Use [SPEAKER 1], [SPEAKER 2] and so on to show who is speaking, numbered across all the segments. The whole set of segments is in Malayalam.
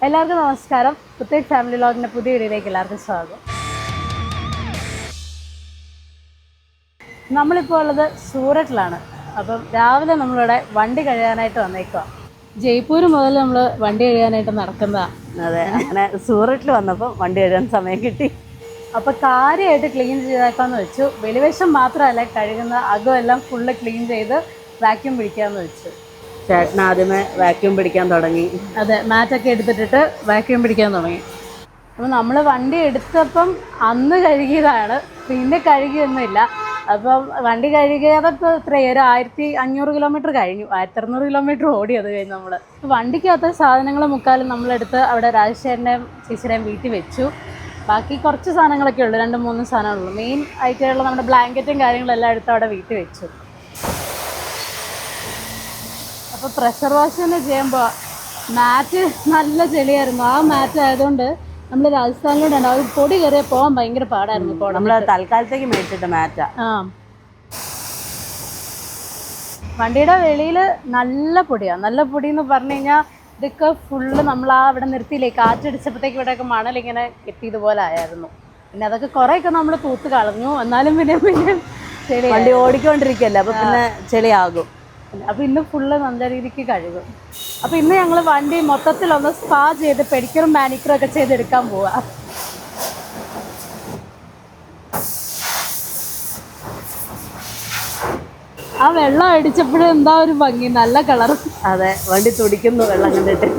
[SPEAKER 1] എല്ലാവർക്കും നമസ്കാരം. പുത്തേക്ക് ഫാമിലി വ്ലോഗിൻ്റെ പുതിയ വീഡിയോയിലേക്ക് എല്ലാവർക്കും സ്വാഗതം. നമ്മളിപ്പോൾ ഉള്ളത് സൂററ്റിലാണ്. അപ്പം രാവിലെ നമ്മളിവിടെ വണ്ടി കഴുകാനായിട്ട് വന്നേക്കുക. ജയ്പൂർ മുതൽ നമ്മൾ വണ്ടി കഴുകാനായിട്ട് നടക്കുന്നതാണ്.
[SPEAKER 2] അതെ, അങ്ങനെ സൂററ്റിൽ വന്നപ്പോൾ വണ്ടി കഴുകാൻ സമയം കിട്ടി.
[SPEAKER 1] അപ്പോൾ കാര്യമായിട്ട് ക്ലീൻ ചെയ്തേക്കാന്ന് വെച്ചു. വെളിവശം മാത്രമല്ല, കഴുകുന്ന അകമെല്ലാം ഫുള്ള് ക്ലീൻ ചെയ്ത് വാക്യൂം പിടിക്കാമെന്ന് വെച്ചു.
[SPEAKER 2] ചേട്ടൻ ആദ്യമേ വാക്യൂം പിടിക്കാൻ തുടങ്ങി.
[SPEAKER 1] അതെ, മാറ്റൊക്കെ എടുത്തിട്ടിട്ട് വാക്യൂം പിടിക്കാൻ തുടങ്ങി. അപ്പോൾ നമ്മൾ വണ്ടി എടുത്തപ്പം അന്ന് കഴുകിയതാണ്, പിന്നെ കഴുകിയൊന്നുമില്ല. അപ്പം വണ്ടി കഴുകിയത് ഇപ്പോൾ എത്രയാണ്, ഒരു 1500 കിലോമീറ്റർ കഴിഞ്ഞു. 1600 കിലോമീറ്റർ ഓടി. അത് കഴിഞ്ഞ് നമ്മൾ വണ്ടിക്കകത്ത് സാധനങ്ങൾ മുക്കാലും നമ്മളെടുത്ത് അവിടെ രാജശേഖരൻ്റെയും ചേച്ചിയുടെയും വീട്ടിൽ വെച്ചു. ബാക്കി കുറച്ച് സാധനങ്ങളൊക്കെ ഉള്ളൂ, 2-3 സാധനങ്ങളുള്ളൂ. മെയിൻ ആയിട്ടുള്ള നമ്മുടെ ബ്ലാങ്കറ്റും കാര്യങ്ങളെല്ലാം എടുത്ത് അവിടെ വീട്ടിൽ വെച്ചു. അപ്പോൾ പ്രഷർ വാഷ് തന്നെ ചെയ്യുമ്പോൾ മാറ്റ് നല്ല ചെളിയായിരുന്നു. ആ മാറ്റ് ആയതുകൊണ്ട് നമ്മൾ രാജസ്ഥാനിലൂടെ ഉണ്ടാവും, പൊടി കയറിയ പോകാൻ ഭയങ്കര പാടായിരുന്നു.
[SPEAKER 2] നമ്മൾ തൽക്കാലത്തേക്ക് മേടിച്ചിട്ട് മാറ്റാ.
[SPEAKER 1] വണ്ടിയുടെ വെളിയിൽ നല്ല പൊടിയാണ്. നല്ല പൊടി എന്ന് പറഞ്ഞു കഴിഞ്ഞാൽ ഇതൊക്കെ ഫുള്ള് നമ്മൾ അവിടെ നിർത്തിയില്ലേ, കാറ്റടിച്ചപ്പോഴത്തേക്ക് ഇവിടെയൊക്കെ മണലിങ്ങനെ കെട്ടിയതുപോലെ ആയിരുന്നു. പിന്നെ അതൊക്കെ കുറേയൊക്കെ നമ്മൾ തൂത്ത് കളഞ്ഞു. എന്നാലും പിന്നെ ചെളി,
[SPEAKER 2] വണ്ടി ഓടിക്കൊണ്ടിരിക്കുകയല്ലേ, അപ്പോൾ പിന്നെ ചെളിയാകും.
[SPEAKER 1] അപ്പോൾ ഇന്ന് ഫുള്ള് നല്ല രീതിക്ക് കഴുകും. അപ്പോൾ ഇന്ന് ഞങ്ങൾ വണ്ടി മൊത്തത്തിലൊന്ന് സ്പാ ചെയ്ത് പെഡിക്യൂറും മാനിക്യൂറും ഒക്കെ ചെയ്തെടുക്കാൻ പോവാ. ആ വെള്ളം അടിച്ചപ്പോഴും എന്താ ഒരു ഭംഗി, നല്ല കളർ.
[SPEAKER 2] അതെ, വണ്ടി തുടിക്കുന്നു വെള്ളം കണ്ടിട്ട്.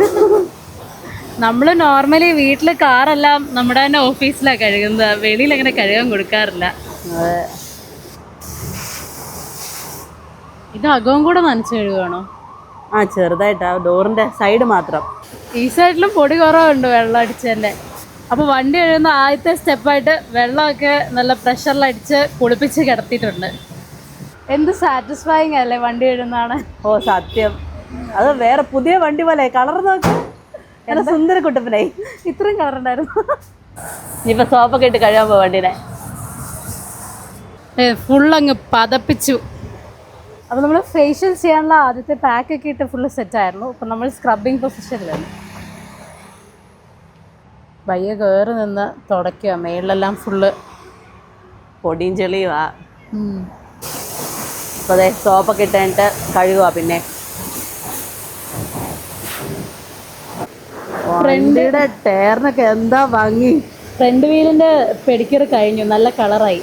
[SPEAKER 1] നമ്മൾ നോർമലി വീട്ടിൽ കാറെല്ലാം നമ്മുടെ തന്നെ ഓഫീസിലാണ് കഴുകുന്നത്, വെളിയിൽ അങ്ങനെ കഴുകാൻ കൊടുക്കാറില്ല.
[SPEAKER 2] അതെ,
[SPEAKER 1] ഇത് അകവും കൂടെ നനച്ച് കഴുകുകയാണോ?
[SPEAKER 2] ചെറുതായിട്ട് ആ ഡോറിന്റെ സൈഡ് മാത്രം.
[SPEAKER 1] ഈ സൈഡിലും പൊടി കുറവുണ്ട് വെള്ളം അടിച്ചതിൻ്റെ. അപ്പോൾ വണ്ടി കഴുകുന്ന ആദ്യത്തെ സ്റ്റെപ്പായിട്ട് വെള്ളമൊക്കെ നല്ല പ്രഷറിലടിച്ച് കുളിപ്പിച്ച് കിടത്തിയിട്ടുണ്ട്. എന്ത് സാറ്റിസ്ഫൈങ് അല്ലേ വണ്ടി കഴുകുന്നതാണ്.
[SPEAKER 2] ഓ സത്യം, അത് വേറെ പുതിയ വണ്ടി പോലെ കളർ നോക്കി നല്ല സുന്ദര കുട്ടപ്പനായി.
[SPEAKER 1] ഇത്രയും കളറുണ്ടായിരുന്നു.
[SPEAKER 2] ഇനിയിപ്പോൾ സോപ്പൊക്കെ ഇട്ട് കഴുകാൻ പോവാ വണ്ടിനെ.
[SPEAKER 1] ഫുള്ളങ്ങ് പതപ്പിച്ചു. അപ്പോൾ നമ്മൾ ഫേഷ്യൽ ചെയ്യാനുള്ള ആദ്യത്തെ പാക്കൊക്കെ ഇട്ട് ഫുള്ള് സെറ്റായിരുന്നു. അപ്പം നമ്മൾ സ്ക്രബിങ് പൊസിഷനിലാണ്. പയ്യെ കയറി നിന്ന് തുടയ്ക്കുക. മേളിലെല്ലാം ഫുള്ള്
[SPEAKER 2] പൊടിയും ചെളിയുവാ. അപ്പോൾ അതെ, സോപ്പൊക്കെ ഇട്ടിട്ട് കഴുകുക. പിന്നെ വണ്ടിയുടെ ടയറിനൊക്കെ എന്താ ഭംഗി.
[SPEAKER 1] ഫ്രണ്ട് വീലിൻ്റെ പെഡിക്യൂർ കഴിഞ്ഞു, നല്ല കളറായി.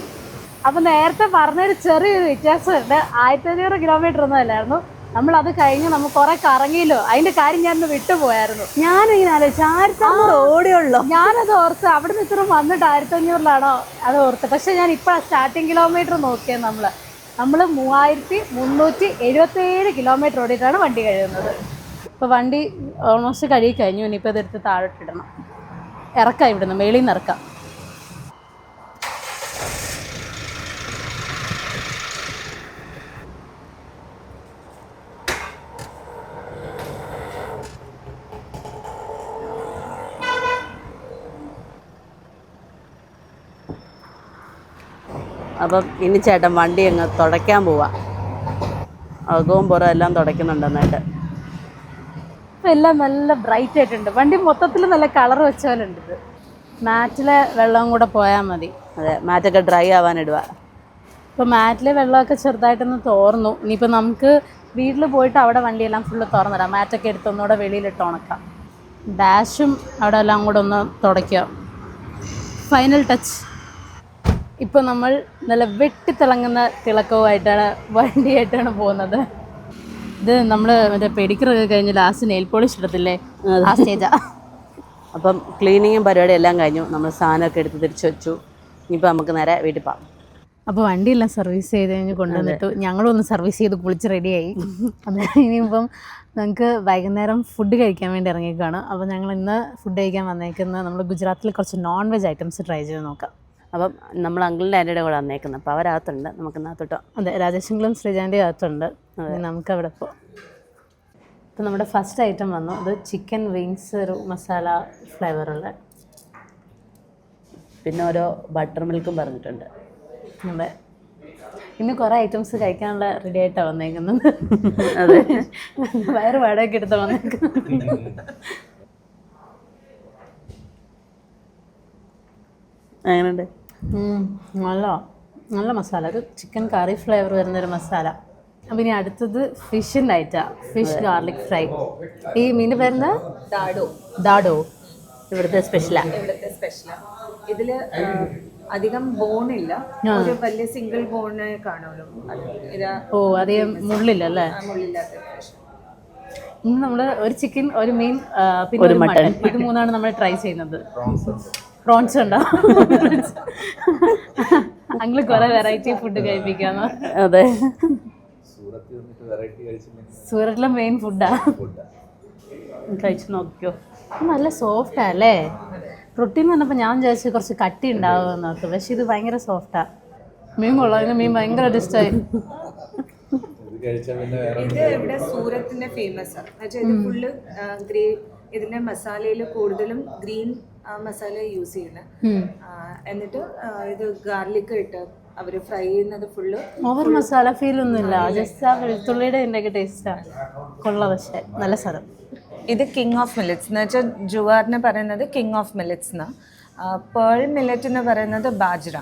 [SPEAKER 1] അപ്പോൾ നേരത്തെ പറഞ്ഞൊരു ചെറിയൊരു വ്യത്യാസമുണ്ട്. 1500 കിലോമീറ്റർ ഒന്നും അല്ലായിരുന്നു. നമ്മളത് കഴിഞ്ഞ് നമ്മൾ കുറേ കറങ്ങിയല്ലോ, അതിൻ്റെ കാര്യം ഞാനൊന്ന് വിട്ടുപോയായിരുന്നു.
[SPEAKER 2] ഞാനിങ്ങനെ ആലോചിച്ചു, 1500 ഓടിയുള്ളൂ.
[SPEAKER 1] ഞാനത് ഓർത്ത് അവിടെ നിന്ന് ഇത്ര വന്നിട്ട് 1500-ലാണോ അത് ഓർത്ത്. പക്ഷേ ഞാൻ ഇപ്പോൾ സ്റ്റാർട്ടിങ് കിലോമീറ്റർ നോക്കിയത് നമ്മൾ 3377 കിലോമീറ്റർ ഓടിയിട്ടാണ് വണ്ടി കഴുകുന്നത്. ഇപ്പോൾ വണ്ടി ഓൾമോസ്റ്റ് കഴുകി കഴിഞ്ഞു. ഇനിയിപ്പോൾ ഇതെടുത്ത് താഴോട്ടിടണം. ഇറക്കാം, ഇവിടുന്ന് മേളിൽ നിന്ന് ഇറക്കാം.
[SPEAKER 2] അപ്പം ഇനി ചേട്ടൻ വണ്ടി അങ്ങ് തുടയ്ക്കാൻ പോവാ. അകവും പുറം എല്ലാം തുടയ്ക്കുന്നുണ്ട് നന്നായിട്ട്.
[SPEAKER 1] ഇപ്പം എല്ലാം നല്ല ബ്രൈറ്റ് ആയിട്ടുണ്ട്. വണ്ടി മൊത്തത്തിൽ നല്ല കളർ വെച്ച പോലെ ഉണ്ട്. ഇത് മാറ്റിലെ വെള്ളവും കൂടെ പോയാൽ മതി.
[SPEAKER 2] അതെ, മാറ്റൊക്കെ ഡ്രൈ ആവാനിടുക.
[SPEAKER 1] ഇപ്പോൾ മാറ്റിലെ വെള്ളമൊക്കെ ചെറുതായിട്ടൊന്ന് തോർന്നു. ഇനിയിപ്പോൾ നമുക്ക് വീട്ടിൽ പോയിട്ട് അവിടെ വണ്ടിയെല്ലാം ഫുള്ള് തുറന്നിടാം. മാറ്റൊക്കെ എടുത്ത് ഒന്നുകൂടെ വെളിയിലിട്ട് ഉണക്കാം. ഡാഷും അവിടെ എല്ലാം കൂടെ ഒന്ന് തുടയ്ക്കുക. Final touch. ഇപ്പോൾ നമ്മൾ നല്ല വെട്ടിത്തിളങ്ങുന്ന തിളക്കവുമായിട്ടാണ് വണ്ടിയായിട്ടാണ് പോകുന്നത്. ഇത് നമ്മൾ മറ്റേ പെഡിക്യൂറൊക്കെ കഴിഞ്ഞ് ലാസ്റ്റ് നെയിൽ പോളിഷ് ഇടത്തില്ലേ, ആ സ്റ്റേജാ.
[SPEAKER 2] അപ്പം ക്ലീനിങ്ങും പരിപാടിയും എല്ലാം കഴിഞ്ഞു. നമ്മൾ സാധനമൊക്കെ എടുത്ത് തിരിച്ചു വെച്ചു. ഇനിയിപ്പോൾ നമുക്ക് നേരെ വീട്ടിൽ പോകാം.
[SPEAKER 1] അപ്പോൾ വണ്ടിയെല്ലാം സർവീസ് ചെയ്ത് കഴിഞ്ഞ് കൊണ്ടുവന്നിട്ട് ഞങ്ങളൊന്ന് സർവീസ് ചെയ്ത് കുളിച്ച് റെഡിയായി. അത് ഇനിയിപ്പം ഞങ്ങൾക്ക് വൈകുന്നേരം ഫുഡ് കഴിക്കാൻ വേണ്ടി ഇറങ്ങിയേക്കാണ്. അപ്പോൾ ഞങ്ങൾ ഇന്ന് ഫുഡ് കഴിക്കാൻ വന്നേക്കുന്നത് നമ്മൾ ഗുജറാത്തിൽ കുറച്ച് നോൺ വെജ് ഐറ്റംസ് ട്രൈ ചെയ്ത് നോക്കാം.
[SPEAKER 2] അപ്പം നമ്മൾ അങ്കിളിൻ്റെ ആൻറ്റിയുടെ കൂടെ വന്നേക്കുന്നത്. അപ്പോൾ അവരകത്തുണ്ട്, നമുക്ക് നാത്തോട്ടോ.
[SPEAKER 1] അതെ, രാജേഷെങ്കിലും ശ്രീജാൻ്റെ അകത്തുണ്ട്. നമുക്ക് അവിടെ പോകാം. അപ്പോൾ നമ്മുടെ ഫസ്റ്റ് ഐറ്റം വന്നു. അത് ചിക്കൻ വിങ്സ്, ഒരു മസാല ഫ്ലേവറുള്ള.
[SPEAKER 2] പിന്നെ ഓരോ ബട്ടർ മിൽക്കും പറഞ്ഞിട്ടുണ്ട്.
[SPEAKER 1] അതെ, ഇന്ന് കുറേ ഐറ്റംസ് കഴിക്കാനുള്ള റെഡി ആയിട്ടാണ് വന്നേക്കുന്നത്.
[SPEAKER 2] അതെ,
[SPEAKER 1] വയറ് വാടകയ്ക്ക് എടുത്ത് വന്നേക്കുന്നത്.
[SPEAKER 2] അങ്ങനെയുണ്ട്.
[SPEAKER 1] നല്ല നല്ല മസാല, ഒരു ചിക്കൻ കറി ഫ്ലേവർ വരുന്നൊരു മസാല. അപ്പം ഇനി അടുത്തത് ഫിഷിൻ്റെ ഐറ്റാണ്, ഫിഷ് ഗാർലിക് ഫ്രൈ. ഈ മീനിൻ്റെ പേരെന്താ? ദാഡോ. ഇവിടുത്തെ സ്പെഷ്യലാണ്.
[SPEAKER 3] ഇതിൽ അധികം ബോണില്ല, ഒരു വലിയ സിംഗിൾ ബോണ് കാണുമല്ലോ.
[SPEAKER 1] ഓ, അധികം മുള്ളില്ല അല്ലേ? ഇന്ന് നമ്മൾ ഒരു ചിക്കൻ, ഒരു മീൻ, പിന്നെ ഒരു മട്ടൺ, ഇത് മൂന്നാണ് നമ്മൾ ട്രൈ ചെയ്യുന്നത്. പ്രോൺസ് ഉണ്ടോ? അങ്ങനെ കുറെ വെറൈറ്റി ഫുഡ് കഴിപ്പിക്കാന്ന്.
[SPEAKER 2] അതെ,
[SPEAKER 1] സൂറത്തിലെ മെയിൻ ഫുഡാ. കഴിച്ചു നോക്കിയോ, നല്ല സോഫ്റ്റാ അല്ലേ? റൊട്ടി എന്ന് പറഞ്ഞപ്പോൾ ഞാൻ വിചാരിച്ചു കുറച്ച് കട്ടി ഉണ്ടാവുമെന്ന് ഓർത്തു, പക്ഷെ ഇത് ഭയങ്കര സോഫ്റ്റാ. മീൻ കൊള്ളാം, മീൻ ഭയങ്കര ഇഷ്ടമായി.
[SPEAKER 3] ഇത് ഇവിടെ സൂറത്തിന്റെ ഫേമസ് ആണ്. ഇത് ഫുള്ള് ഇതിന്റെ മസാലയിൽ കൂടുതലും ഗ്രീൻ മസാല യൂസ് ചെയ്യുന്നത്. എന്നിട്ട് ഇത് ഗാർലിക് ഇട്ട് അവര് ഫ്രൈ ചെയ്യുന്നത് ഫുള്ള്.
[SPEAKER 1] ഓവർ മസാല ഫീൽ ഒന്നുമില്ല, ജസ്റ്റ് ആ വെളുത്തുള്ളിയുടെ ഉണ്ടാക്കിയ ടേസ്റ്റാണ്. കൊള്ളാം, പക്ഷേ നല്ല സ്ഥലം.
[SPEAKER 3] ഇത് കിങ് ഓഫ് മില്ലറ്റ്സ് എന്ന് വെച്ചാൽ ജുവാറിന് പറയുന്നത് കിങ് ഓഫ് മില്ലറ്റ്സ് എന്നാ. പേൾ മില്ലറ്റ് എന്ന് പറയുന്നത് ബാജ്ര.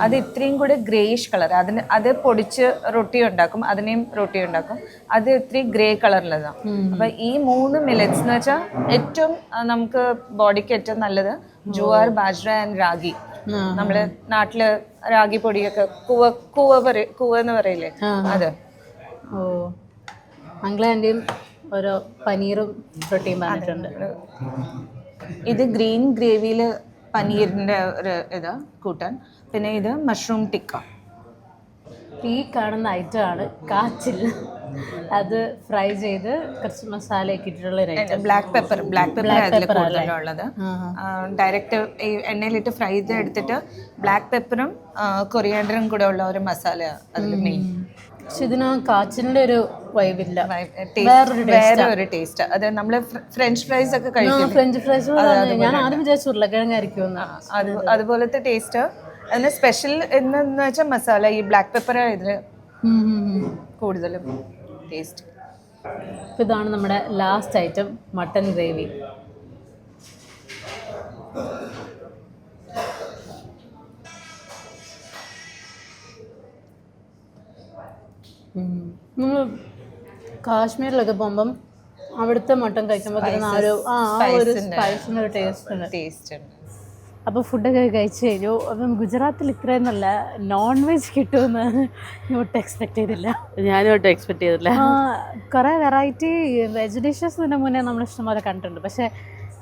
[SPEAKER 3] അത് ഇത്രയും കൂടെ ഗ്രേയിഷ് കളർ, അത് പൊടിച്ച് റൊട്ടി ഉണ്ടാക്കും, അതിനെയും റൊട്ടി ഉണ്ടാക്കും. അത് ഇത്രയും ഗ്രേ കളറിലതാണ്. അപ്പൊ ഈ 3 മില്ലറ്റ്സ് എന്ന് വെച്ചാൽ ഏറ്റവും നമുക്ക് ബോഡിക്ക് ഏറ്റവും നല്ലത് ജുവാർ, ബാജ്ര ആൻഡ് റാഗി. നമ്മള് നാട്ടില് റാഗി പൊടിയൊക്കെ കൂവ എന്ന് പറയില്ലേ, അത്.
[SPEAKER 1] ഓ, മംഗളാൻ്റെയും ഓരോ പനീറും റൊട്ടിയും പറഞ്ഞിട്ടുണ്ട്.
[SPEAKER 3] ഇത് ഗ്രീൻ ഗ്രേവിയിൽ പനീറിൻ്റെ ഒരു ഇതാ കൂട്ടാൻ. പിന്നെ ഇത് മഷ്റൂം ടിക്ക.
[SPEAKER 1] ഈ കാണുന്ന ഐറ്റമാണ് കാച്ചിൽ. അത് ഫ്രൈ ചെയ്ത് കുറച്ച് മസാലയൊക്കെ ഇട്ടിട്ടുള്ള ഒരു ഐറ്റം.
[SPEAKER 3] ബ്ലാക്ക് പെപ്പർ അതിൽ കൂടുതലുള്ളത്. ഡയറക്റ്റ് ഈ എണ്ണയിലിട്ട് ഫ്രൈ ചെയ്ത് എടുത്തിട്ട് ബ്ലാക്ക് പെപ്പറും കൊറിയാൻഡറും കൂടെ ഉള്ള ഒരു മസാല അതിൽ മെയിൻ.
[SPEAKER 1] പക്ഷെ ഇതിന് കാച്ചിലിന്റെ ഒരു വൈബില്ല,
[SPEAKER 3] വേറൊരു ടേസ്റ്റ്. അത് നമ്മള് ഫ്രഞ്ച് ഫ്രൈസ് ഒക്കെ കഴിക്കും.
[SPEAKER 1] ഫ്രഞ്ച് ഫ്രൈസ് ഞാൻ ആദ്യം വിചാരിച്ചു ഉരുളക്കിഴങ്ങായിരിക്കും.
[SPEAKER 3] അതുപോലത്തെ ടേസ്റ്റ്. അതിന് സ്പെഷ്യൽ എന്ന് വെച്ചാൽ മസാല, ഈ ബ്ലാക്ക് പെപ്പർ ഇതില് കൂടുതലും ടേസ്റ്റ്.
[SPEAKER 1] ഇതാണ് നമ്മുടെ ലാസ്റ്റ് ഐറ്റം, മട്ടൻ ഗ്രേവി. നമ്മൾ കാശ്മീരിലൊക്കെ പോകുമ്പം അവിടുത്തെ മട്ടൻ കഴിക്കുമ്പോൾ ഒരു സ്പൈസിന് ഒരു ടേസ്റ്റ് ഉണ്ട്. അപ്പോൾ ഫുഡൊക്കെ കഴിച്ചു കഴിഞ്ഞു. അപ്പം ഗുജറാത്തിൽ ഇത്രയും നല്ല നോൺ വെജ് കിട്ടുമെന്ന് ഒട്ടും എക്സ്പെക്ട് ചെയ്തില്ല.
[SPEAKER 2] ഞാനും ഒട്ടും എക്സ്പെക്ട് ചെയ്തില്ല.
[SPEAKER 1] കുറേ വെറൈറ്റി വെജ് ഡിഷസിന് മുന്നേ നമ്മൾ ഇഷ്ടംപോലെ കണ്ടിട്ടുണ്ട്, പക്ഷേ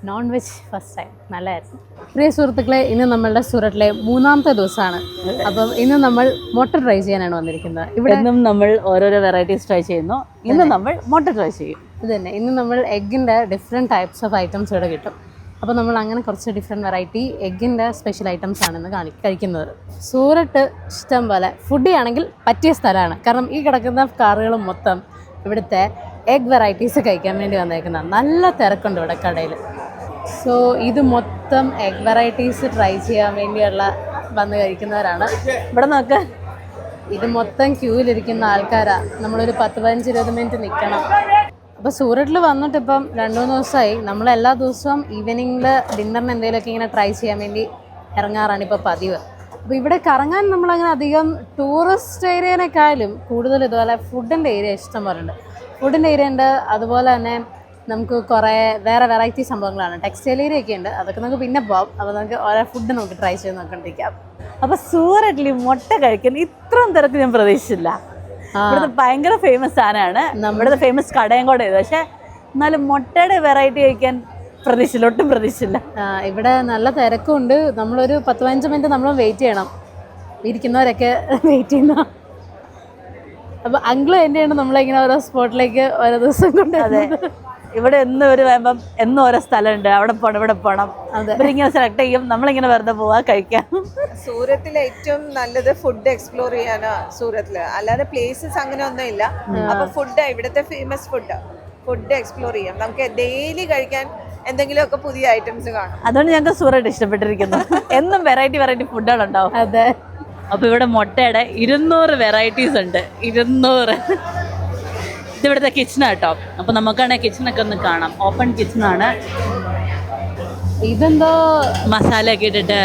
[SPEAKER 1] നോൺ വെജ് ഫസ്റ്റ് ടൈം നല്ലതായിരുന്നു. പ്രിയ സുഹൃത്തുക്കളെ, ഇന്ന് നമ്മളുടെ സൂറത്തിലെ 3ാമത്തെ ദിവസമാണ്. അപ്പം ഇന്ന് നമ്മൾ മുട്ട ട്രൈ ചെയ്യാനാണ് വന്നിരിക്കുന്നത്. ഇവിടെ
[SPEAKER 2] നമ്മൾ ഓരോരോ വെറൈറ്റീസ് ട്രൈ ചെയ്യുന്നു. ഇന്ന് നമ്മൾ മുട്ട ട്രൈ ചെയ്യും.
[SPEAKER 1] ഇത് തന്നെ, ഇന്ന് നമ്മൾ എഗ്ഗിൻ്റെ ഡിഫറെൻറ്റ് ടൈപ്സ് ഓഫ് ഐറ്റംസ് ഇവിടെ കിട്ടും. അപ്പോൾ നമ്മൾ അങ്ങനെ കുറച്ച് ഡിഫറെൻറ്റ് വെറൈറ്റി എഗ്ഗിൻ്റെ സ്പെഷ്യൽ ഐറ്റംസ് ആണെന്ന് കഴിക്കുന്നത്. സൂറത്ത് ഇഷ്ടം പോലെ ഫുഡി ആണെങ്കിൽ പറ്റിയ സ്ഥലമാണ്. കാരണം ഈ കിടക്കുന്ന കാറുകളും മൊത്തം ഇവിടുത്തെ എഗ് വെറൈറ്റീസ് കഴിക്കാൻ വേണ്ടി വന്നേക്കുന്ന നല്ല തിരക്കുണ്ട് ഇവിടെ കടയിൽ. സോ ഇത് മൊത്തം എഗ് വെറൈറ്റീസ് ട്രൈ ചെയ്യാൻ വേണ്ടിയുള്ള വന്ന് കഴിക്കുന്നവരാണ്. ഇവിടെ നോക്ക്, ഇത് മൊത്തം ക്യൂവിലിരിക്കുന്ന ആൾക്കാരാണ്. നമ്മളൊരു 10-15-20 മിനിറ്റ് നിൽക്കണം. അപ്പോൾ സൂറത്തിൽ വന്നിട്ട് ഇപ്പം 2-3 ദിവസമായി. നമ്മളെല്ലാ ദിവസവും ഈവനിങ്ങിൽ ഡിന്നറിന് എന്തെങ്കിലുമൊക്കെ ഇങ്ങനെ ട്രൈ ചെയ്യാൻ വേണ്ടി ഇറങ്ങാറാണ് ഇപ്പോൾ പതിവ്. അപ്പോൾ ഇവിടെ കറങ്ങാൻ നമ്മളങ്ങനെ അധികം ടൂറിസ്റ്റ് ഏരിയനേക്കാളും കൂടുതൽ ഇതുപോലെ ഫുഡിൻ്റെ ഏരിയ ഇഷ്ടം പോലെ ഉണ്ട്. ഫുഡിൻ്റെ ഏരിയ ഉണ്ട്, അതുപോലെ തന്നെ നമുക്ക് കുറേ വേറെ വെറൈറ്റി സംഭവങ്ങളാണ്. ടെക്സ്റ്റൈൽ ഏരിയ ഒക്കെ ഉണ്ട്, അതൊക്കെ നമുക്ക് പിന്നെ പോകാം. അപ്പോൾ നമുക്ക് ഓരോ ഫുഡ് നമുക്ക് ട്രൈ ചെയ്ത് നോക്കിക്കൊണ്ടിരിക്കാം.
[SPEAKER 2] അപ്പോൾ സൂററ്റിൽ മുട്ട കഴിക്കാൻ ഇത്രയും തിരക്ക് ഞാൻ പ്രതീക്ഷിച്ചില്ല. ഇവിടുത്തെ ഭയങ്കര ഫേമസ് സാധനമാണ്, നമ്മുടെ ഫേമസ് കടയും കൂടെ ഇത്. പക്ഷേ എന്നാലും മുട്ടയുടെ വെറൈറ്റി കഴിക്കാൻ പ്രതീക്ഷിച്ചില്ല, ഒട്ടും പ്രതീക്ഷിച്ചില്ല.
[SPEAKER 1] ഇവിടെ നല്ല തിരക്കുണ്ട്. നമ്മളൊരു 10-15 മിനിറ്റ് നമ്മൾ വെയിറ്റ് ചെയ്യണം. ഇരിക്കുന്നവരൊക്കെ വെയിറ്റ് ചെയ്യുന്ന. അപ്പോൾ അങ്കിള് തന്നെയാണ് നമ്മളിങ്ങനെ ഓരോ സ്പോട്ടിലേക്ക് ഓരോ ദിവസം കൊണ്ട്.
[SPEAKER 2] അതെ, ഇവിടെ എന്നും ഒരു വരുമ്പം എന്നും ഓരോ സ്ഥലമുണ്ട്, അവിടെ പോകണം ഇവിടെ പോകണം. ഇവരിങ്ങനെ സെലക്ട് ചെയ്യും, നമ്മളിങ്ങനെ വെറുതെ പോവാ കഴിക്കാം.
[SPEAKER 3] സൂറത്തിലെ ഏറ്റവും നല്ലത് ഫുഡ് എക്സ്പ്ലോർ ചെയ്യാനാ സൂറത്തില്, അല്ലാതെ പ്ലേസസ് അങ്ങനെ ഒന്നും ഇല്ല. അപ്പൊ ഫുഡ് ഇവിടുത്തെ ഫേമസ് ഫുഡ് എക്സ്പ്ലോർ ചെയ്യാം. നമുക്ക് ഡെയിലി കഴിക്കാൻ എന്തെങ്കിലുമൊക്കെ പുതിയ ഐറ്റംസ് കാണും.
[SPEAKER 2] അതുകൊണ്ട് ഞങ്ങൾക്ക് സൂററ്റ് ഇഷ്ടപ്പെട്ടിരിക്കുന്നു. എന്നും വെറൈറ്റി ഫുഡുകളുണ്ടാവും.
[SPEAKER 1] അതെ,
[SPEAKER 2] അപ്പോൾ ഇവിടെ മുട്ടയുടെ 200 വെറൈറ്റീസ് ഉണ്ട്. 200. ഇതിവിടുത്തെ കിച്ചണാണ് കേട്ടോ. അപ്പോൾ നമുക്കാണെങ്കിൽ കിച്ചണൊക്കെ ഒന്ന് കാണാം. ഓപ്പൺ കിച്ചണാണ്.
[SPEAKER 1] ഇതെന്തോ
[SPEAKER 2] മസാലയൊക്കെ ഇട്ടിട്ട്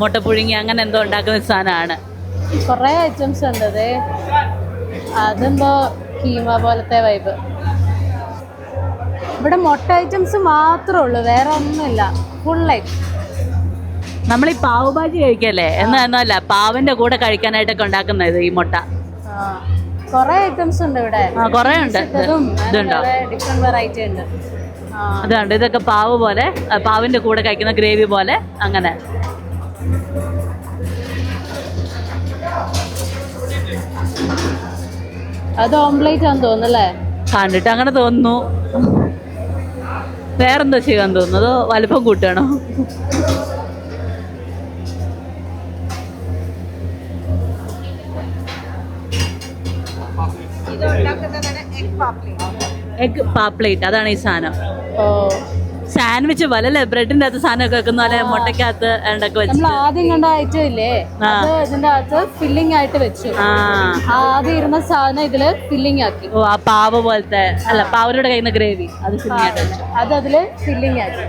[SPEAKER 2] മുട്ട പുഴുങ്ങി അങ്ങനെ എന്തോ ഉണ്ടാക്കുന്ന സാധനമാണ്.
[SPEAKER 1] കൊറേ ഐറ്റംസ് ഉണ്ട്. അതെ, അതെന്തോ കീമ പോലത്തെ വൈബ്. ഇവിടെ മുട്ട ഐറ്റംസ് മാത്രമേ ഉള്ളൂ, വേറെ ഒന്നുമില്ല. Full light.
[SPEAKER 2] നമ്മൾ ഈ പാവ് ഭാജി കഴിക്കല്ലേ എന്നല്ല, പാവിന്റെ കൂടെ കഴിക്കാനായിട്ടൊക്കെ ഉണ്ടാക്കുന്നത് ഈ മുട്ട.
[SPEAKER 1] കൊറേ ഐറ്റംസ് ഉണ്ട് ഇവിടെ.
[SPEAKER 2] കൊറേ ഉണ്ട്. ഇതുണ്ടോ?
[SPEAKER 1] ഡിഫറെന്റ് വെറൈറ്റി ഉണ്ട്.
[SPEAKER 2] അതുണ്ട്, ഇതൊക്കെ പാവ് പോലെ, പാവിന്റെ കൂടെ കഴിക്കുന്ന ഗ്രേവി പോലെ അങ്ങനെ.
[SPEAKER 1] അത് ഓംപ്ലേറ്റ് ആണെന്ന് തോന്നുന്നല്ലേ?
[SPEAKER 2] കണ്ടിട്ട് അങ്ങനെ തോന്നുന്നു. വേറെന്തോ ചെയ്യാൻ തോന്നുന്നു, അതോ വലുപ്പം കൂട്ടണോ? എഗ് പാപ്ലേറ്റ്, അതാണ് ഈ സാധനം. സാൻഡ്വിച്ച് പോലെ ബ്രെഡിന്റെ അകത്ത് സാധനമൊക്കെ വെക്കുന്ന പോലെ മുട്ടക്കകത്ത് ഉണ്ടൊക്കെ വെച്ച്.
[SPEAKER 1] നമ്മൾ ആദ്യം കണ്ട ഐറ്റം ഇല്ലേ, അത് ഇതിന്റെ അകത്ത് ഫില്ലിംഗ് ആയിട്ട് വെച്ചു. ആദ്യം ഇരുന്ന സാധനം ഇതില് ഫില്ലിംഗ് ആക്കി.
[SPEAKER 2] ഓ, ആ പാവ് പോലത്തെ അല്ല, പാവരുടെ കയ്യിൽ നിന്ന് ഗ്രേവി അത് ഫില്ലിംഗ് ആയിട്ട് വെച്ചു.
[SPEAKER 1] അത് അതില് ഫില്ലിംഗ് ആക്കി.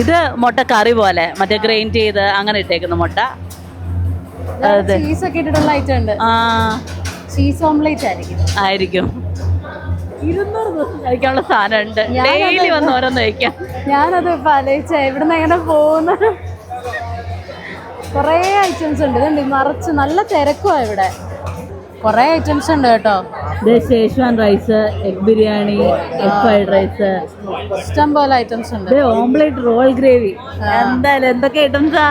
[SPEAKER 2] ഇത് മുട്ട കറി പോലെ മറ്റേ ഗ്രൈൻഡ് ചെയ്ത് അങ്ങനെ ഇട്ടേക്കുന്ന മുട്ട.
[SPEAKER 1] ചീസ് ഒക്കെ ഇട്ടിട്ടുള്ള ഐറ്റം ഉണ്ട്. ചീസ് ഓംലേറ്റ്
[SPEAKER 2] ആയിരിക്കും. 200 ദിവസം കഴിക്കാനുള്ള സാധനം ഉണ്ട്. ഡെയിലി വന്ന് ഓരോന്ന് കഴിക്കാം.
[SPEAKER 1] ഞാനത് ഇപ്പൊ ആലോചിച്ച ഇവിടുന്ന് എങ്ങനെ പോകുന്ന കൊറേ ഐറ്റംസ് ഉണ്ട്. ഇതുണ്ട് നിറച്ച്, നല്ല തിരക്കുവാ ഇവിടെ. കൊറേ ഐറ്റംസ് ഉണ്ട് കേട്ടോ.
[SPEAKER 2] Schezwan rice, egg biryani, egg fried rice,
[SPEAKER 1] ഇഷ്ടം പോലെ ഐറ്റംസ് ഉണ്ട്.
[SPEAKER 2] ഓംപ്ലേറ്റ്, റോൾ ഗ്രേവി, എന്തായാലും എന്തൊക്കെ ഐറ്റംസാ.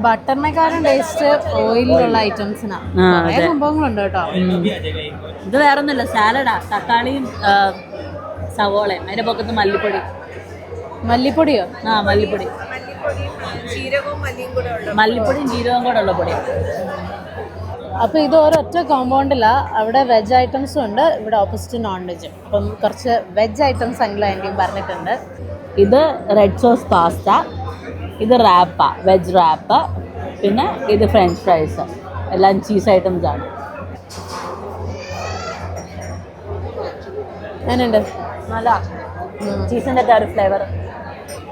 [SPEAKER 1] ബട്ടറിനെക്കാളും ടേസ്റ്റ് ഓയിലുള്ള ഐറ്റംസിനാ. കുറേ സംഭവങ്ങളുണ്ട് കേട്ടോ.
[SPEAKER 2] ഇത് വേറെ ഒന്നുമില്ല, സാലഡാ. തക്കാളിയും സവോളയും അതിന്റെ പൊക്കത്ത് മല്ലിപ്പൊടി.
[SPEAKER 1] മല്ലിപ്പൊടിയോ?
[SPEAKER 2] മല്ലിപ്പൊടി, മല്ലിപ്പൊടിയും ജീരകവും കൂടെ ഉള്ള പൊടി.
[SPEAKER 1] അപ്പൊ ഇത് ഒരൊറ്റ കോമ്പൗണ്ടില്ല, അവിടെ വെജ് ഐറ്റംസും ഉണ്ട്, ഇവിടെ ഓപ്പോസിറ്റ് നോൺ വെജും. അപ്പം കുറച്ച് വെജ് ഐറ്റംസ് അങ്കിൾ ആൻറ്റിയും പറഞ്ഞിട്ടുണ്ട്.
[SPEAKER 2] ഇത് റെഡ് സോസ് പാസ്ത, ഇത് റാപ്പ, വെജ് റാപ്പ്, പിന്നെ ഇത് ഫ്രഞ്ച് ഫ്രൈസ്, എല്ലാം ചീസ് ഐറ്റംസ് ആണ്.
[SPEAKER 1] അങ്ങനെയുണ്ട്,
[SPEAKER 2] നല്ല ചീസിൻ്റെ ഒക്കെ ഒരു ഫ്ലേവർ.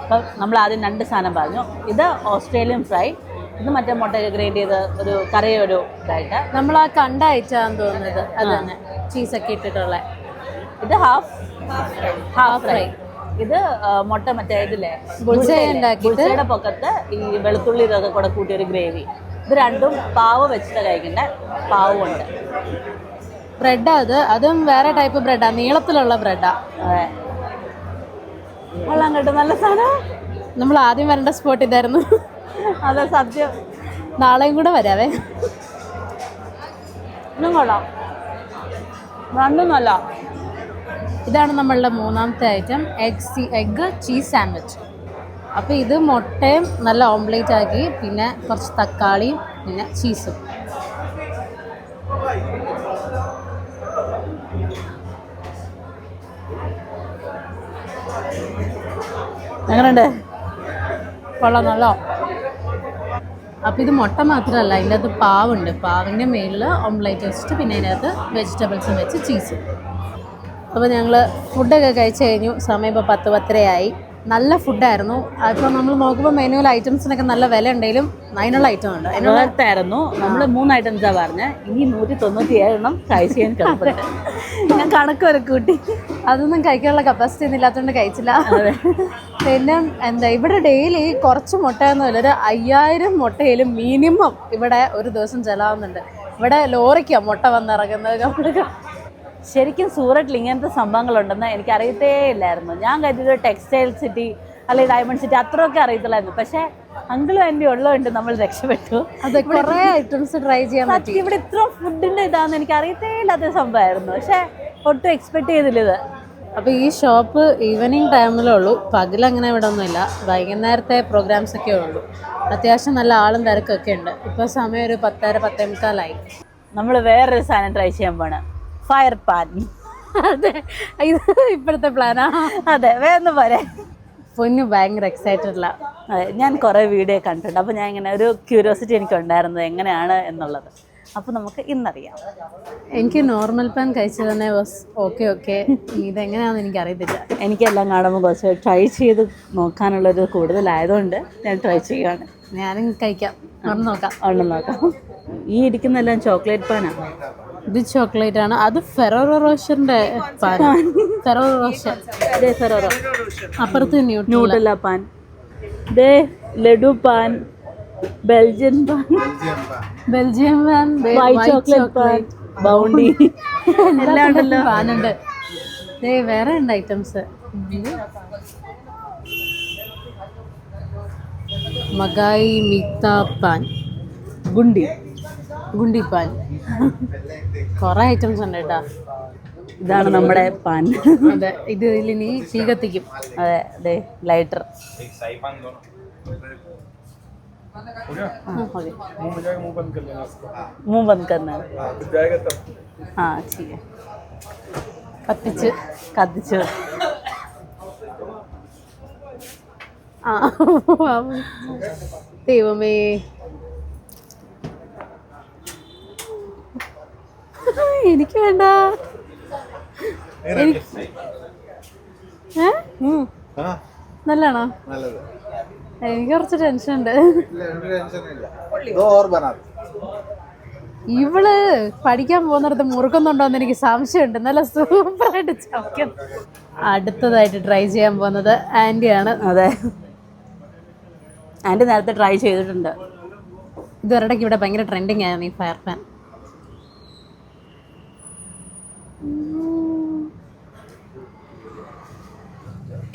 [SPEAKER 2] അപ്പം നമ്മൾ ആദ്യം 2 സാധനം പറഞ്ഞു. ഇത് ഓസ്ട്രേലിയൻ ഫ്രൈ, ഇത് മറ്റേ മുട്ട ഗ്രൈൻഡ് ചെയ്ത് ഒരു കറി ഒരു ഇതായിട്ട്.
[SPEAKER 1] നമ്മൾ ആ കണ്ട ഐറ്റാന്ന് തോന്നുന്നത് അത് തന്നെ, ചീസൊക്കെ ഇട്ടിട്ടുള്ള.
[SPEAKER 2] ഇത് ഹാഫ് ഫ്രൈ. ഇത് മുട്ട മറ്റേ ഇതില്ലേ ബുൾസയുടെ പൊക്കത്ത് ഈ വെളുത്തുള്ളി ഇതൊക്കെ കൂടെ കൂട്ടിയൊരു ഗ്രേവി. ഇത് രണ്ടും പാവ് വെച്ചിട്ട് കഴിക്കണ്ട, പാവുണ്ട്.
[SPEAKER 1] ബ്രെഡാ അതും വേറെ ടൈപ്പ് ബ്രെഡാ, നീളത്തിലുള്ള ബ്രെഡാ.
[SPEAKER 2] അതെ, കൊള്ളാം കേട്ടോ, നല്ല സാധനം.
[SPEAKER 1] നമ്മൾ ആദ്യം വരേണ്ട സ്പോട്ട് ഇതായിരുന്നു.
[SPEAKER 2] അതെ, സത്യം.
[SPEAKER 1] നാളെയും കൂടെ വരാവേ.
[SPEAKER 2] ഇതും കൊള്ളാം, രണ്ടും നല്ല.
[SPEAKER 1] ഇതാണ് നമ്മളുടെ 3ാമത്തെ ഐറ്റം, എഗ് ചീസ് സാൻഡ്വിച്ച്. അപ്പോൾ ഇത് മുട്ടയും നല്ല ഓംപ്ലേറ്റ് ആക്കി, പിന്നെ കുറച്ച് തക്കാളിയും പിന്നെ ചീസും.
[SPEAKER 2] എങ്ങനെയുണ്ട്?
[SPEAKER 1] കൊള്ളാം, നല്ല. അപ്പോൾ ഇത് മുട്ട മാത്രമല്ല, അതിൻ്റെ അകത്ത് പാവുണ്ട്. പാവിൻ്റെ മേളിൽ ഓംപ്ലേറ്റ് വെച്ചിട്ട് പിന്നെ അതിനകത്ത് വെജിറ്റബിൾസും വെച്ച് ചീസും. അപ്പോൾ ഞങ്ങൾ ഫുഡൊക്കെ കഴിച്ച് കഴിഞ്ഞു. സമയം ഇപ്പോൾ 10-10:30 നല്ല ഫുഡായിരുന്നു. അപ്പോൾ നമ്മൾ നോക്കുമ്പോൾ മെനുവിൽ ഐറ്റംസിനൊക്കെ നല്ല വില ഉണ്ടെങ്കിലും അതിനുള്ള ഐറ്റം ഉണ്ട്.
[SPEAKER 2] അതിനകത്തായിരുന്നു നമ്മൾ 3 ഐറ്റംസാണ് പറഞ്ഞത്. ഇനി 197 കഴിച്ച് ചെയ്യാൻ കിടപ്പുണ്ട്.
[SPEAKER 1] ഞാൻ കണക്ക് വരെ കൂട്ടി. അതൊന്നും കഴിക്കാനുള്ള കപ്പാസിറ്റി ഒന്നും ഇല്ലാത്തതുകൊണ്ട് കഴിച്ചില്ല. പിന്നെ ഇവിടെ ഡെയിലി കുറച്ച് മുട്ടയൊന്നുമില്ല, ഒരു 5000 മുട്ടയിലും മിനിമം ഇവിടെ ഒരു ദിവസം ചെലവാകുന്നുണ്ട്. ഇവിടെ ലോറിക്കാണ് മുട്ട വന്നിറങ്ങുന്നത്.
[SPEAKER 2] ശരിക്കും സൂററ്റിൽ ഇങ്ങനത്തെ സംഭവങ്ങളുണ്ടെന്ന് എനിക്ക് അറിയത്തേ ഇല്ലായിരുന്നു. ഞാൻ കരുതിയത് ടെക്സ്റ്റൈൽ സിറ്റി അല്ലെങ്കിൽ ഡയമണ്ട് സിറ്റി അത്രയൊക്കെ അറിയത്തില്ലായിരുന്നു. പക്ഷേ അങ്കിളും എൻ്റെ ഉള്ളതുകൊണ്ട് നമ്മൾ രക്ഷപ്പെട്ടു.
[SPEAKER 1] അതെ, കുറേ ഐറ്റംസ് ട്രൈ ചെയ്യാൻ പറ്റി.
[SPEAKER 2] ഇവിടെ ഇത്ര ഫുഡിൻ്റെ ഇതാണെന്ന് എനിക്ക് അറിയത്തേ ഇല്ലാത്ത സംഭവമായിരുന്നു. പക്ഷേ ഒട്ടും എക്സ്പെക്ട് ചെയ്തില്ല ഇത്.
[SPEAKER 1] അപ്പോൾ ഈ ഷോപ്പ് ഈവനിങ് ടൈമിലേ ഉള്ളൂ, പകലങ്ങനെ ഇവിടെ ഒന്നുമില്ല. വൈകുന്നേരത്തെ പ്രോഗ്രാംസ് ഒക്കെ ഉള്ളൂ. അത്യാവശ്യം നല്ല ആളും തിരക്കൊക്കെ ഉണ്ട്. ഇപ്പോൾ സമയം ഒരു 10:30-10:45.
[SPEAKER 2] നമ്മൾ വേറൊരു സാധനം ട്രൈ ചെയ്യാൻ പോണ്, ഫയർ പാൻ.
[SPEAKER 1] അതെ, ഇത് ഇപ്പോഴത്തെ പ്ലാനാ.
[SPEAKER 2] അതെ, വേറെ പോരെ.
[SPEAKER 1] പൊന്നു ഭയങ്കര എക്സൈറ്റഡില്ല.
[SPEAKER 2] അതെ, ഞാൻ കുറേ വീഡിയോ കണ്ടിട്ടുണ്ട്. അപ്പോൾ ഞാൻ ഇങ്ങനെ ഒരു ക്യൂരിയോസിറ്റി എനിക്കുണ്ടായിരുന്നത് എങ്ങനെയാണ് എന്നുള്ളത്. അപ്പോൾ നമുക്ക് ഇന്നറിയാം.
[SPEAKER 1] എനിക്ക് നോർമൽ പാൻ കഴിച്ചത് തന്നെ ഓക്കെ ഇതെങ്ങനെയാണെന്ന് എനിക്ക് അറിയത്തില്ല.
[SPEAKER 2] എനിക്കെല്ലാം കാണുമ്പോൾ കുറച്ച് ട്രൈ ചെയ്ത് നോക്കാനുള്ളൊരു കൂടുതലായതുകൊണ്ട് ഞാൻ ട്രൈ ചെയ്യുകയാണ്.
[SPEAKER 1] ഞാനും കഴിക്കാം, നോക്കാം.
[SPEAKER 2] നോക്കാം. ഈ ഇരിക്കുന്നതെല്ലാം ചോക്ലേറ്റ് പാനാണ്.
[SPEAKER 1] ഇത് ചോക്ലേറ്റ് ആണ്. അത് ഫെറോറോ റോഷറിന്റെ പാൻ. Ferrero Rocher.
[SPEAKER 2] ഫെറോറോ.
[SPEAKER 1] അപ്പുറത്ത്
[SPEAKER 2] ന്യൂട്ടെല്ല പാൻ. ദേ laddu paan, Belgian paan,
[SPEAKER 1] Belgium paan,
[SPEAKER 2] white chocolate paan, Bounty എല്ലാം ഉണ്ടല്ലോ.
[SPEAKER 1] പാനുണ്ട്. വേറെ ഉണ്ട് ഐറ്റംസ്. മഗായി മിത്ത പാൻ, ഗുണ്ടി പാൻ, കുറെ ഐറ്റംസ് ഉണ്ട് കേട്ടാ.
[SPEAKER 2] ഇതാണ് നമ്മുടെ പാൻ.
[SPEAKER 1] അതെ, ഇതിലിനി തീ കത്തിക്കും.
[SPEAKER 2] അതെ അതെ, ലൈറ്റർ. मुंह बंद करना है. हाँ ठीक है. കത്തിച്ച്
[SPEAKER 1] ദൈവമേ, എനിക്ക് വേണ്ട. നല്ലതാണോ? എനിക്ക് കുറച്ച് ടെൻഷൻ ഉണ്ട്. ഇവള് പഠിക്കാൻ പോകുന്നിടത്ത് മുറുക്കുന്നുണ്ടോന്ന് എനിക്ക് സംശയമുണ്ട്. നല്ല സൂപ്പറായിട്ട് ചവയ്ക്കും. അടുത്തതായിട്ട് ട്രൈ ചെയ്യാൻ പോകുന്നത് ആൻറ്റിയാണ്.
[SPEAKER 2] അതെ, ആൻറ്റി നേരത്തെ ട്രൈ ചെയ്തിട്ടുണ്ട്.
[SPEAKER 1] ഇതൊരിടയ്ക്ക് ഇവിടെ ഭയങ്കര ട്രെൻഡിങ് ആയിരുന്നു ഈ ഫയർ പാൻ.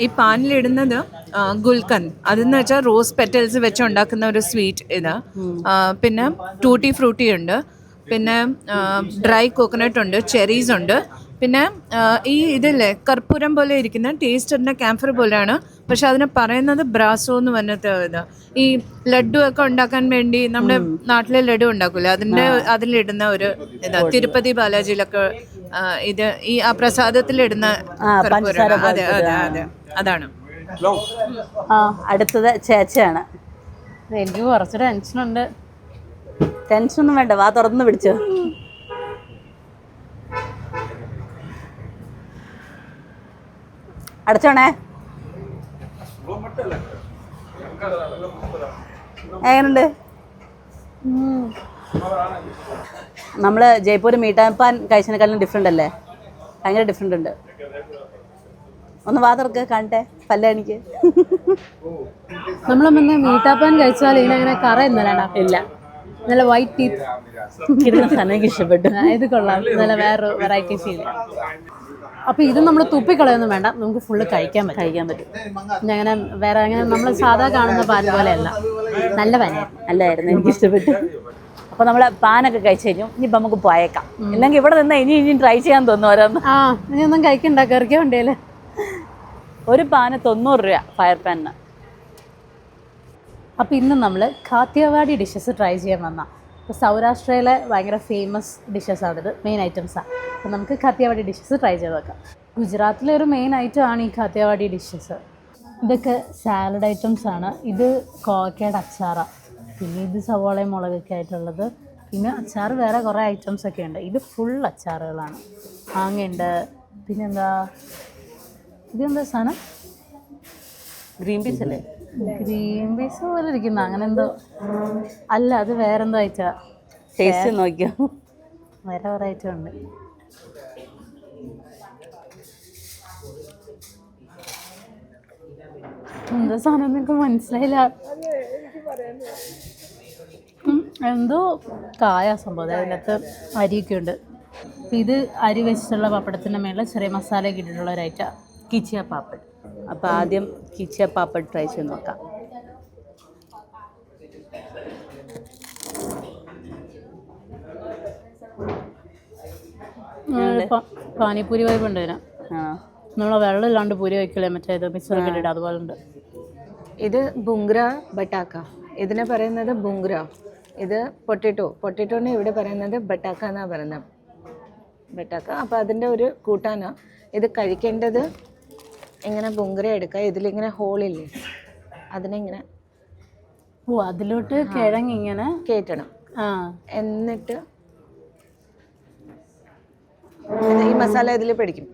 [SPEAKER 3] ഈ പാനിലിടുന്നത് ഗുൽക്കൻ, അതെന്ന് വെച്ചാൽ റോസ് പെറ്റൽസ് വെച്ച് ഉണ്ടാക്കുന്ന ഒരു സ്വീറ്റ് ഇത്. പിന്നെ ടൂട്ടി ഫ്രൂട്ടി ഉണ്ട്, പിന്നെ ഡ്രൈ കോക്കനട്ട് ഉണ്ട്, ചെറീസ് ഉണ്ട്, പിന്നെ ഈ ഇതില്ലേ കർപ്പൂരം പോലെ ഇരിക്കുന്ന ടേസ്റ്റിൻ്റെ ക്യാംഫർ പോലെയാണ്, പക്ഷെ അതിനെ പറയുന്നത് ബ്രാസോ എന്ന് പറഞ്ഞിട്ട് ഇത്. ഈ ലഡു ഒക്കെ ഉണ്ടാക്കാൻ വേണ്ടി നമ്മുടെ നാട്ടിലെ ലഡു ഉണ്ടാക്കൂല, അതിലിടുന്ന ഒരു ഇതാ. തിരുപ്പതി ബാലാജിയിലൊക്കെ ഇത് ഈ ആ പ്രസാദത്തിലിടുന്ന കർപ്പൂരം. അതെ അതെ അതെ, അതാണ്.
[SPEAKER 2] അടുത്തത് ചേച്ചയാണ്.
[SPEAKER 1] എനിക്ക് കുറച്ച് ടെൻഷനുണ്ട്.
[SPEAKER 2] ടെൻഷനൊന്നും വേണ്ട, വാ തുറന്ന് പിടിച്ചോ. അടച്ചോണേ. എങ്ങനുണ്ട്? നമ്മൾ ജയ്പൂർ മീഠാപ്പാൻ കഴിച്ചതിനേക്കാളും ഡിഫറെൻ്റ് അല്ലേ? ഭയങ്കര ഡിഫറെൻ്റ് ഉണ്ട്. ഒന്ന് വാ തുറക്ക് കാണട്ടെ, പല്ല എനിക്ക്.
[SPEAKER 1] നമ്മൾ പിന്നെ മീഠാപ്പാൻ കഴിച്ചാൽ ഇതിനങ്ങനെ കറ ഇല്ല, നല്ല വൈറ്റ് ടീത്ത്.
[SPEAKER 2] എനിക്ക് ഇഷ്ടപ്പെട്ടു.
[SPEAKER 1] ഇത് കൊള്ളാം, നല്ല വേറൊരു വെറൈറ്റി ഫീൽ. അപ്പൊ ഇത് നമ്മൾ തുപ്പിക്കളയൊന്നും വേണ്ട, നമുക്ക് ഫുള്ള് കഴിക്കാൻ പറ്റും. അങ്ങനെ വേറെ അങ്ങനെ നമ്മൾ സാധാ കാണുന്ന പാൻ പോലെയല്ല, നല്ല
[SPEAKER 2] നല്ലായിരുന്നു, എനിക്ക് ഇഷ്ടപ്പെട്ടു. അപ്പൊ നമ്മള് പാനൊക്കെ കഴിച്ചു കഴിഞ്ഞു. ഇനിയിപ്പോ നമുക്ക് പോയേക്കാം, ഇല്ലെങ്കിൽ ഇവിടെ നിന്ന് ഇനിയും ട്രൈ ചെയ്യാൻ തോന്നുന്നു ഓരോന്ന്.
[SPEAKER 1] ഇനിയൊന്നും കഴിക്കണ്ട, കറിക്കാൻ വേണ്ടിയല്ലേ.
[SPEAKER 2] ഒരു പാന് 90 രൂപ ഫയർ പാനിന്.
[SPEAKER 1] അപ്പോൾ ഇന്ന് നമ്മൾ കാത്തിയവാടി ഡിഷസ് ട്രൈ ചെയ്യാൻ വന്നാൽ. ഇപ്പോൾ സൗരാഷ്ട്രയിലെ ഭയങ്കര ഫേമസ് ഡിഷസാണിത്, മെയിൻ ഐറ്റംസാണ്. അപ്പോൾ നമുക്ക് കാത്തിയവാടി ഡിഷസ് ട്രൈ ചെയ്ത് നോക്കാം. ഗുജറാത്തിലെ ഒരു മെയിൻ ഐറ്റം ആണ് ഈ കാത്തിയവാടി ഡിഷസ്. ഇതൊക്കെ സാലഡ് ഐറ്റംസ് ആണ്. ഇത് കോവക്കയുടെ അച്ചാറാണ്, പിന്നെ ഇത് സവോളയും മുളകൊക്കെ ആയിട്ടുള്ളത്. പിന്നെ അച്ചാർ വേറെ കുറേ ഐറ്റംസ് ഒക്കെ ഉണ്ട്. ഇത് ഫുൾ അച്ചാറുകളാണ്. മാങ്ങയുണ്ട്, പിന്നെന്താ ഇതെന്താ സാധനം?
[SPEAKER 2] ഗ്രീൻ പീസ് അല്ലേ?
[SPEAKER 1] ഗ്രീൻ പീസ് പോലെ ഇരിക്കുന്ന അങ്ങനെ എന്തോ അല്ല, അത് വേറെന്തോ ഐറ്റാ.
[SPEAKER 2] ടേസ്റ്റ് നോക്കിയോ?
[SPEAKER 1] വേറെ വേറെ ഐറ്റം ഉണ്ട്. എന്താ സാധനം നിങ്ങൾക്ക് മനസ്സിലായില്ല? എന്തോ കായ സംഭവം, അതിനകത്ത് അരിയൊക്കെ ഉണ്ട്. ഇത് അരി വെച്ചിട്ടുള്ള പപ്പടത്തിൻ്റെ മേളിൽ ചെറിയ മസാലയൊക്കെ ഇട്ടിട്ടുള്ള ഒരു ഐറ്റം, കിച്ചിയ പാപ്പഡ്.
[SPEAKER 2] അപ്പോൾ ആദ്യം കിച്ചിയ പാപ്പഡ് ട്രൈ ചെയ്ത് നോക്കാം.
[SPEAKER 1] പാനിപ്പൂരി വൈബ് ഉണ്ട് ഇതിന്. നമ്മൾ വെള്ളം ഇല്ലാണ്ട് പൂരി വയ്ക്കില്ലേ, മറ്റേ ഇത് മിക്സറൊക്കെ ഇട്ടിട്ട് അതുപോലെ ഉണ്ട്.
[SPEAKER 3] ഇത് ബുംഗ്ര ബട്ടാക്ക, ഇതിനെ പറയുന്നത് ബുംഗ്ര. ഇത് പൊട്ടറ്റോനെ ഇവിടെ പറയുന്നത് ബട്ടാക്ക എന്നാണ് പറയുന്നത്, ബട്ടാക്ക. അപ്പോൾ അതിൻ്റെ ഒരു കൂട്ടാനാണ്. ഇത് കഴിക്കേണ്ടത് ഇങ്ങനെ ബുംഗ്ര എടുക്കുക, ഇതിലിങ്ങനെ ഹോളില്ലേ അതിനെങ്ങനെ
[SPEAKER 1] അതിലോട്ട് കിഴങ്ങിങ്ങനെ
[SPEAKER 3] കയറ്റണം. എന്നിട്ട് ഈ മസാല ഇതിൽ പിടിക്കും.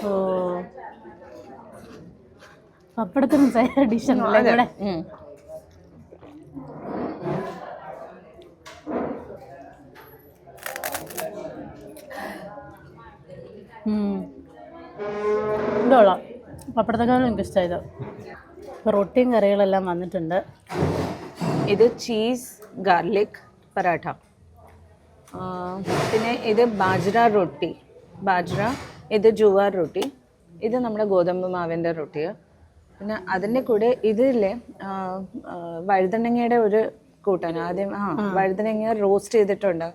[SPEAKER 2] ഓ, പപ്പടത്തിനും സൈഡ് ഡിഷ് ആണല്ലേ ഇവിടെ. ഇതോളാം, പപ്പടത്തെക്കാളും എനിക്ക് ഇഷ്ടമായത്. ഇപ്പോൾ റൊട്ടിയും കറികളെല്ലാം വന്നിട്ടുണ്ട്.
[SPEAKER 3] ഇത് ചീസ് ഗാർലിക് പരാഠ. പിന്നെ ഇത് ബാജ്ര റൊട്ടി, ഇത് ജുവാർ റൊട്ടി, ഇത് നമ്മുടെ ഗോതമ്പ് മാവിൻ്റെ റൊട്ടിയാണ്. പിന്നെ അതിൻ്റെ കൂടെ ഇതിലെ വഴുതനങ്ങയുടെ ഒരു കൂട്ടാണ്. ആദ്യം വഴുതനങ്ങ റോസ്റ്റ് ചെയ്തിട്ടുണ്ട്.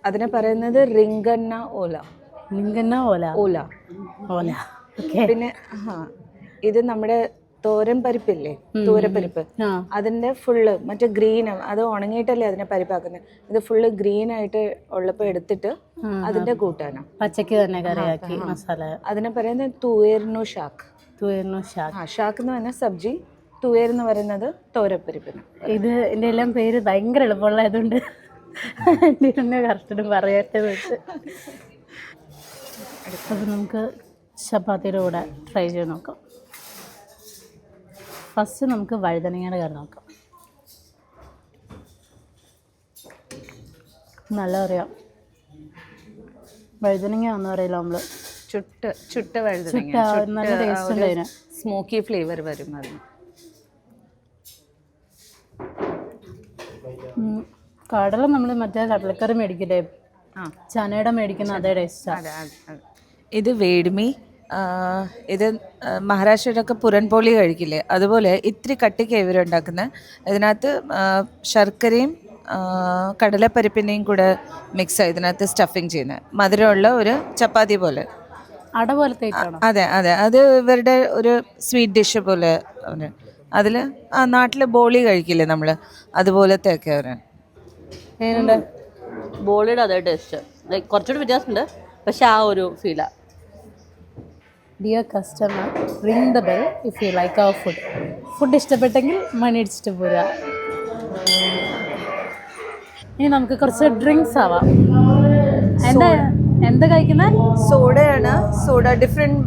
[SPEAKER 3] അതിനെ പറയുന്നത് റിംഗണ്ണ ഓല. പിന്നെ ഇത് നമ്മുടെ തോരൻ പരിപ്പില്ലേ, തൂരപ്പരിപ്പ്, അതിന്റെ ഫുള്ള് മറ്റേ ഗ്രീൻ, അത് ഉണങ്ങിയിട്ടല്ലേ അതിനെ പരിപ്പാക്കുന്നത്. ഇത് ഫുള്ള് ഗ്രീൻ ആയിട്ട് ഉള്ളപ്പോ എടുത്തിട്ട് അതിന്റെ കൂട്ടാണ്,
[SPEAKER 2] പച്ചക്ക് തന്നെ കറിയാക്കി മസാല.
[SPEAKER 3] അതിനെ പറയുന്നത് തുവേർനു ഷാക്ക്. ഷാക്ക് എന്ന് പറഞ്ഞാൽ സബ്ജി, തുവേർ എന്ന് പറയുന്നത് തോരപ്പരിപ്പിന്.
[SPEAKER 2] ഇത് എൻ്റെ എല്ലാം പേര് ഭയങ്കര എളുപ്പമുള്ളതുകൊണ്ട് കറക്റ്റും പറയട്ടെ വെച്ച്. അപ്പോൾ നമുക്ക് ചപ്പാത്തിയുടെ കൂടെ ട്രൈ ചെയ്ത് നോക്കാം. ഫസ്റ്റ് നമുക്ക് വഴുതനങ്ങയുടെ കറി നോക്കാം. നല്ല അറിയാം, വഴുതനങ്ങ എന്ന് പറയില്ല നമ്മൾ,
[SPEAKER 3] ചുട്ട വഴുതനങ്ങ.
[SPEAKER 2] നല്ല ടേസ്റ്റ് ഉണ്ട് അതിന്,
[SPEAKER 3] സ്മോക്കി ഫ്ലേവർ വരും അതിന്.
[SPEAKER 2] കടല നമ്മൾ മറ്റേ കടലക്കറി മേടിക്കില്ലേ, ചനയുടെ മേടിക്കുന്ന അതേ ടേസ്റ്റാണ്.
[SPEAKER 3] ഇത് വേഡ്മി. ഇത് മഹാരാഷ്ട്രയിലൊക്കെ പുരൻപോളി കഴിക്കില്ലേ, അതുപോലെ ഇത്തിരി കട്ടിക്ക് ഇവരുണ്ടാക്കുന്നത്. ഇതിനകത്ത് ശർക്കരയും കടലപ്പരിപ്പിനെയും കൂടെ മിക്സ് ഇതിനകത്ത് സ്റ്റഫിങ് ചെയ്യുന്നത്. മധുരമുള്ള ഒരു ചപ്പാത്തി പോലെ,
[SPEAKER 2] അട പോലത്തെ.
[SPEAKER 3] അതെ, അത് ഇവരുടെ ഒരു സ്വീറ്റ് ഡിഷ് പോലെ. അതിൽ നാട്ടിൽ ബോളി കഴിക്കില്ലേ നമ്മൾ, അതുപോലത്തെ ഒക്കെ അവർ.
[SPEAKER 2] ബോളിയുടെ അതേ ടേസ്റ്റ്, കുറച്ചുകൂടി വ്യത്യാസമുണ്ട്, പക്ഷെ ആ ഒരു ഫീലാണ്. Dear customer, ring the bell if you like our food. Food ഇഷ്ടപ്പെട്ടെങ്കിൽ മണി അടിച്ചിട്ട് പോരുക. ഇനി നമുക്ക് കുറച്ച് ഡ്രിങ്ക്സ് ആവാം. എന്താ കഴിക്കുന്നത്?
[SPEAKER 3] സോഡയാണ്. സോഡ ഡിഫറെൻറ്റ്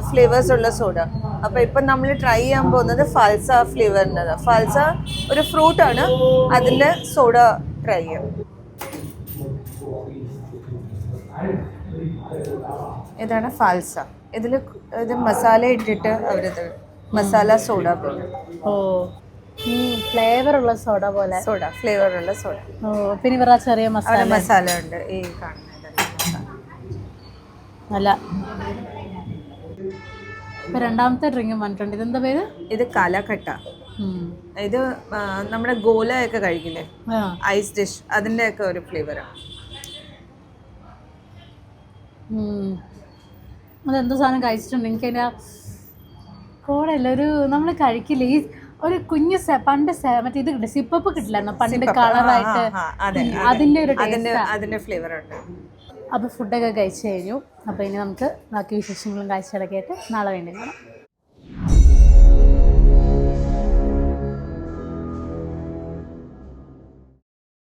[SPEAKER 3] ഫ്ലേവേഴ്സ് ഉള്ള സോഡ. അപ്പോൾ ഇപ്പം നമ്മൾ ട്രൈ ചെയ്യാൻ പോകുന്നത് ഫാൽസ ഫ്ലേവറിൻ്റെ. ഫാൽസ ഒരു ഫ്രൂട്ടാണ്, അതിൻ്റെ സോഡ ട്രൈ ചെയ്യാം. ഇതാണ് ഫാൽസ. ഇതിൽ ഇത് മസാല ഇട്ടിട്ട് അവരിത് മസാല സോഡ പോലെ.
[SPEAKER 2] ഓ, ഫ്ലേവർ ഉള്ള സോഡ പോലെ.
[SPEAKER 3] ഫ്ലേവർ ഉള്ള സോഡ.
[SPEAKER 2] ഓ, പിന്നെ ഇവരുടെ ചെറിയ
[SPEAKER 3] മസാല ഉണ്ട് ഈ കാണുന്നത്.
[SPEAKER 2] അല്ല, ഇപ്പൊ രണ്ടാമത്തെ ഡ്രിങ്ക് വന്നിട്ടുണ്ട്. ഇതെന്താ പേര്?
[SPEAKER 3] ഇത് കാലക്കട്ട. ഇത് നമ്മുടെ ഗോലയൊക്കെ കഴിക്കില്ലേ, ഐസ് ഡിഷ്, അതിൻ്റെ ഒക്കെ ഒരു ഫ്ലേവറാണ്.
[SPEAKER 2] അതെന്തോ സാധനം കഴിച്ചിട്ടുണ്ട്. എനിക്ക് അതിൻ്റെ കോടല്ല, ഒരു നമ്മൾ കഴിക്കില്ല, ഈ ഒരു കുഞ്ഞ് പണ്ട് മറ്റേ ഇത് കിട്ടില്ല, സിപ്പപ്പ് കിട്ടില്ലായിരുന്നു പണ്ട്, കളറായിട്ട്, അതിൻ്റെ ഒരു
[SPEAKER 3] അതിൻ്റെ ഫ്ലേവർ ഉണ്ട്.
[SPEAKER 2] അപ്പോൾ ഫുഡൊക്കെ കഴിച്ചു കഴിഞ്ഞു. അപ്പോൾ ഇനി നമുക്ക് ബാക്കി വിശേഷങ്ങളും കാഴ്ചകളൊക്കെ ആയിട്ട് നാളെ വീണ്ടും കാണാം.